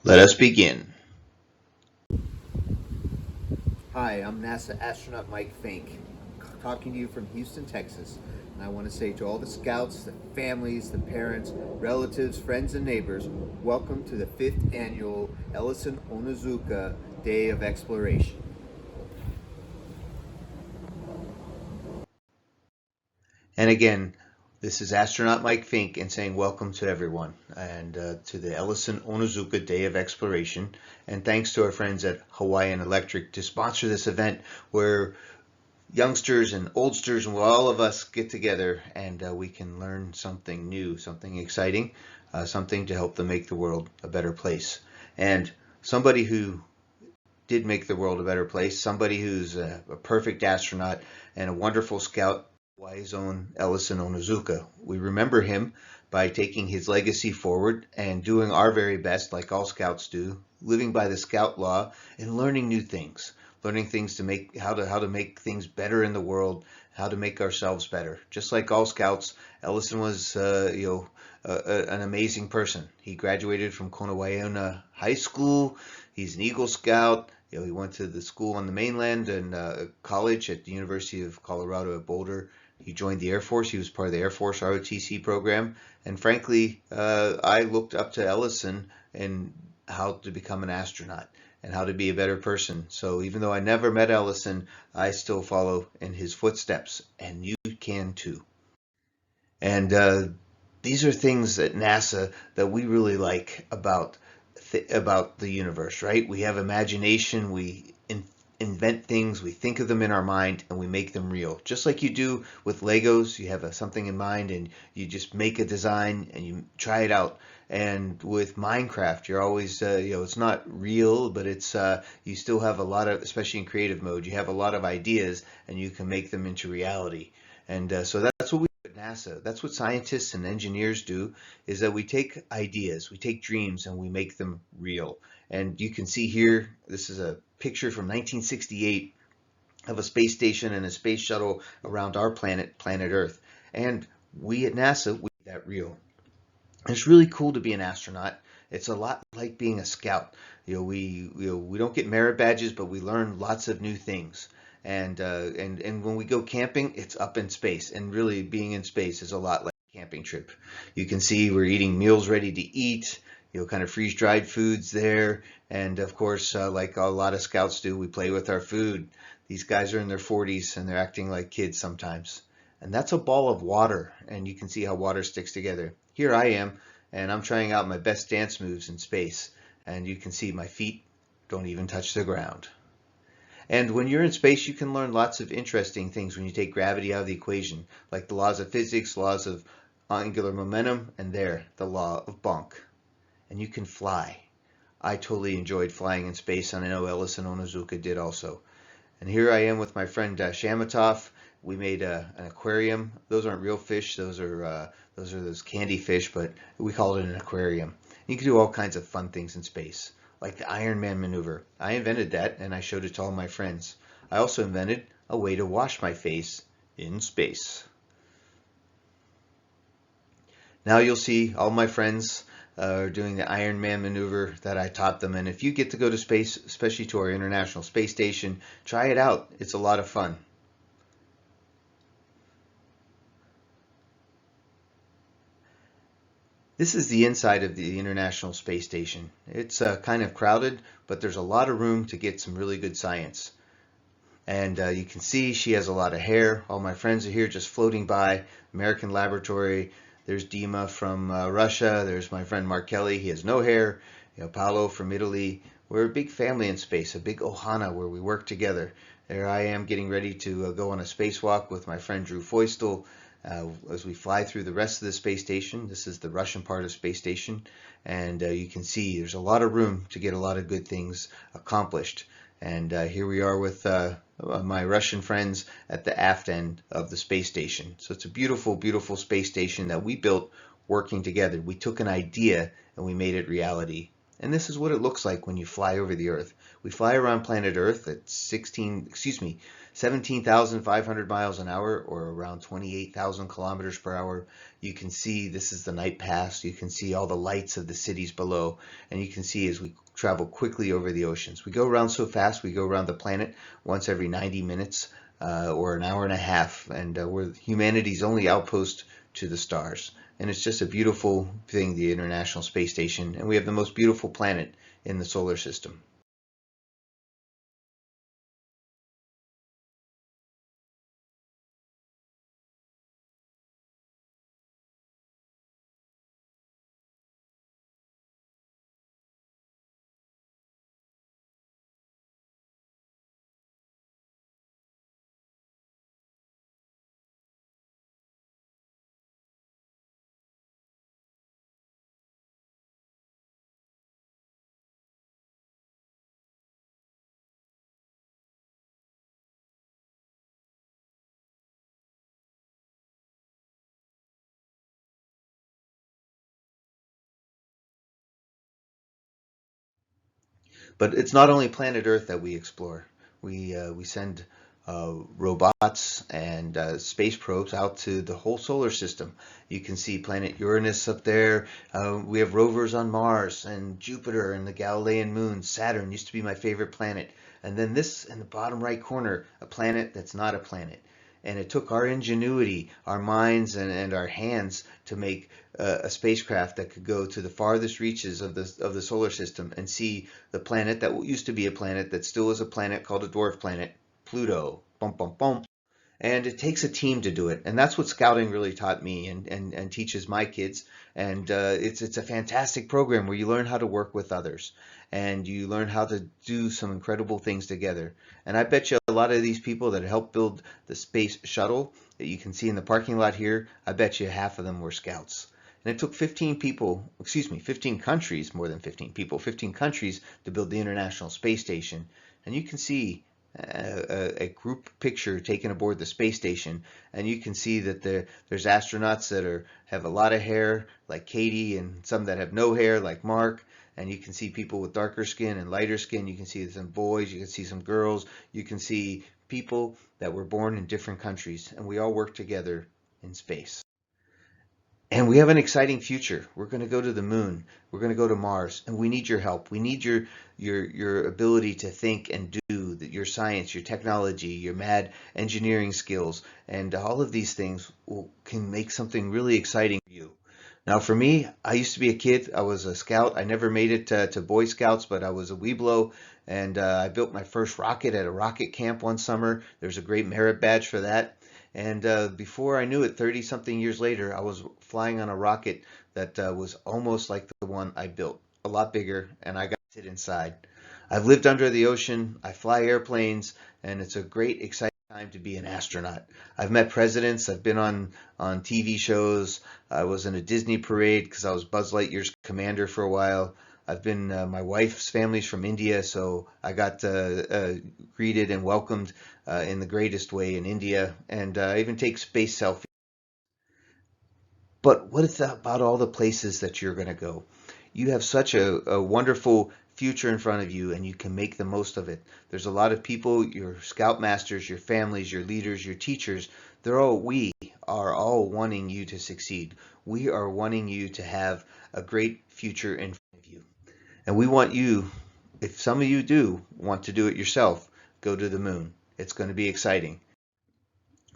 Let us begin. Hi, I'm NASA astronaut Mike Fink, talking to you from Houston, Texas. And I want to say to all the scouts, the families, the parents, relatives, friends, and neighbors, welcome to the 5th annual Ellison Onizuka Day of Exploration. And again, this is astronaut Mike Fink and saying welcome to everyone and to the Ellison Onizuka Day of Exploration. And thanks to our friends at Hawaiian Electric to sponsor this event where youngsters and oldsters and all of us get together and we can learn something new, something exciting, something to help them make the world a better place. And somebody who did make the world a better place, somebody who's a perfect astronaut and a wonderful scout, Hawaii's own Ellison Onizuka. We remember him by taking his legacy forward and doing our very best, like all scouts do, living by the scout law and learning new things, learning things to make how to make things better in the world, how to make ourselves better. Just like all scouts, Ellison was an amazing person. He graduated from Konawaiona High School. He's an Eagle Scout. He went to the school on the mainland and college at the University of Colorado at Boulder. He joined the Air Force. He was part of the Air Force ROTC program. And frankly, I looked up to Ellison and how to become an astronaut and how to be a better person. So even though I never met Ellison, I still follow in his footsteps, and you can too. And these are things at NASA that we really like about the universe, right? We have imagination, invent things, we think of them in our mind, and we make them real. Just like you do with Legos, you have something in mind and you just make a design and you try it out. And with Minecraft, you're always, it's not real, but it's you still have a lot of, especially in creative mode, you have a lot of ideas and you can make them into reality. And so that's what we do at NASA. That's what scientists and engineers do, is that we take ideas, we take dreams, and we make them real. And you can see here, this is a picture from 1968 of a space station and a space shuttle around our planet, planet Earth. And we at NASA, we make that real. It's really cool to be an astronaut. It's a lot like being a scout. We don't get merit badges, but we learn lots of new things. And when we go camping, it's up in space. And really, being in space is a lot like a camping trip. You can see we're eating meals ready to eat. Kind of freeze-dried foods there. And of course, like a lot of scouts do, we play with our food. These guys are in their 40s and they're acting like kids sometimes. And that's a ball of water, and you can see how water sticks together. Here I am, and I'm trying out my best dance moves in space, and you can see my feet don't even touch the ground. And when you're in space, you can learn lots of interesting things when you take gravity out of the equation, like the laws of physics, laws of angular momentum, and the law of Planck. And you can fly. I totally enjoyed flying in space, and I know Ellison Onizuka did also. And here I am with my friend Shamatov. We made an aquarium. Those aren't real fish. Those candy fish, but we called it an aquarium. You can do all kinds of fun things in space, like the Iron Man maneuver. I invented that, and I showed it to all my friends. I also invented a way to wash my face in space. Now you'll see all my friends are doing the Iron Man maneuver that I taught them. And if you get to go to space, especially to our International Space Station, try it out. It's a lot of fun. This is the inside of the International Space Station. It's kind of crowded, but there's a lot of room to get some really good science. And you can see she has a lot of hair. All my friends are here just floating by. American Laboratory. There's Dima from Russia. There's my friend Mark Kelly. He has no hair. Paolo from Italy. We're a big family in space, a big ohana where we work together. There I am getting ready to go on a spacewalk with my friend Drew Feustel as we fly through the rest of the space station. This is the Russian part of space station. And you can see there's a lot of room to get a lot of good things accomplished. And here we are with my Russian friends at the aft end of the space station. So it's a beautiful, beautiful space station that we built working together. We took an idea and we made it reality. And this is what it looks like when you fly over the Earth. We fly around planet Earth at 17,500 miles an hour, or around 28,000 kilometers per hour. You can see this is the night past. You can see all the lights of the cities below, and you can see as we travel quickly over the oceans. We go around so fast, we go around the planet once every 90 minutes or an hour and a half, and we're humanity's only outpost to the stars. And it's just a beautiful thing, the International Space Station, and we have the most beautiful planet in the solar system. But it's not only planet Earth that we explore. We send robots and space probes out to the whole solar system. You can see planet Uranus up there. We have rovers on Mars and Jupiter and the Galilean moon. Saturn used to be my favorite planet. And then this in the bottom right corner, a planet that's not a planet. And it took our ingenuity, our minds, and our hands to make a spacecraft that could go to the farthest reaches of the solar system and see the planet that used to be a planet that still is a planet called a dwarf planet, Pluto. Bum, bum, bum. And it takes a team to do it, and that's what scouting really taught me and teaches my kids. And it's a fantastic program where you learn how to work with others and you learn how to do some incredible things together. And I bet you a lot of these people that helped build the space shuttle that you can see in the parking lot here, I bet you half of them were scouts. And it took 15 people, excuse me, 15 countries, more than 15 people, 15 countries to build the International Space Station. And you can see a group picture taken aboard the space station, and you can see that there's astronauts that have a lot of hair, like Katie, and some that have no hair, like Mark. And you can see people with darker skin and lighter skin. You can see some boys, you can see some girls, you can see people that were born in different countries, and we all work together in space. And we have an exciting future. We're going to go to the moon. We're going to go to Mars, and we need your help. We need your ability to think and do, your science, your technology, your mad engineering skills, and all of these things can make something really exciting for you. Now, for me, I used to be a kid. I was a scout. I never made it to Boy Scouts, but I was a Weeblo, and I built my first rocket at a rocket camp one summer. There's a great merit badge for that. And before I knew it, 30 something years later, I was flying on a rocket that was almost like the one I built, a lot bigger, and I got to sit inside. I've lived under the ocean, I fly airplanes, and it's a great, exciting time to be an astronaut. I've met presidents, I've been on TV shows, I was in a Disney parade because I was Buzz Lightyear's commander for a while. I've been, my wife's family's from India, so I got greeted and welcomed in the greatest way in India, and I even take space selfies. But what is that about all the places that you're going to go? You have such a wonderful future in front of you, and you can make the most of it. There's a lot of people, your scoutmasters, your families, your leaders, your teachers, we are all wanting you to succeed. We are wanting you to have a great future in front of you. And we want you, if some of you do want to do it yourself, go to the moon. It's going to be exciting.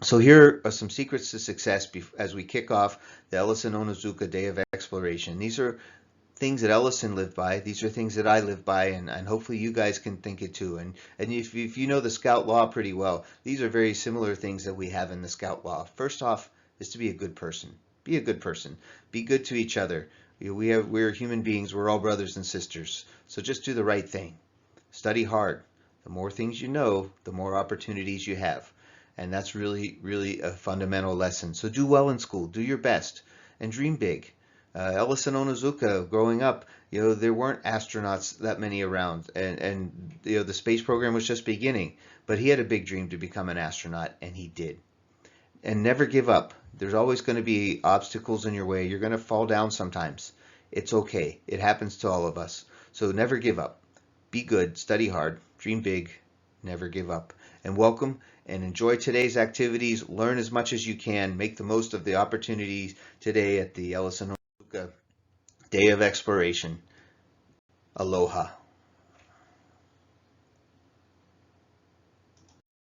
So here are some secrets to success as we kick off the Ellison Onizuka Day of Exploration. These are things that Ellison lived by. These are things that I live by, and hopefully you guys can think it too. And if you know the Scout Law pretty well, these are very similar things that we have in the Scout Law. First off is to be a good person. Be a good person. Be good to each other. We're human beings. We're all brothers and sisters. So just do the right thing. Study hard. The more things you know, the more opportunities you have. And that's really, really a fundamental lesson. So do well in school. Do your best. And dream big. Ellison Onizuka, growing up, there weren't astronauts that many around, and the space program was just beginning. But he had a big dream to become an astronaut, and he did. And never give up. There's always going to be obstacles in your way. You're going to fall down sometimes. It's okay. It happens to all of us. So never give up. Be good, study hard, dream big, never give up. And welcome and enjoy today's activities. Learn as much as you can. Make the most of the opportunities today at the Ellison Day of Exploration. Aloha.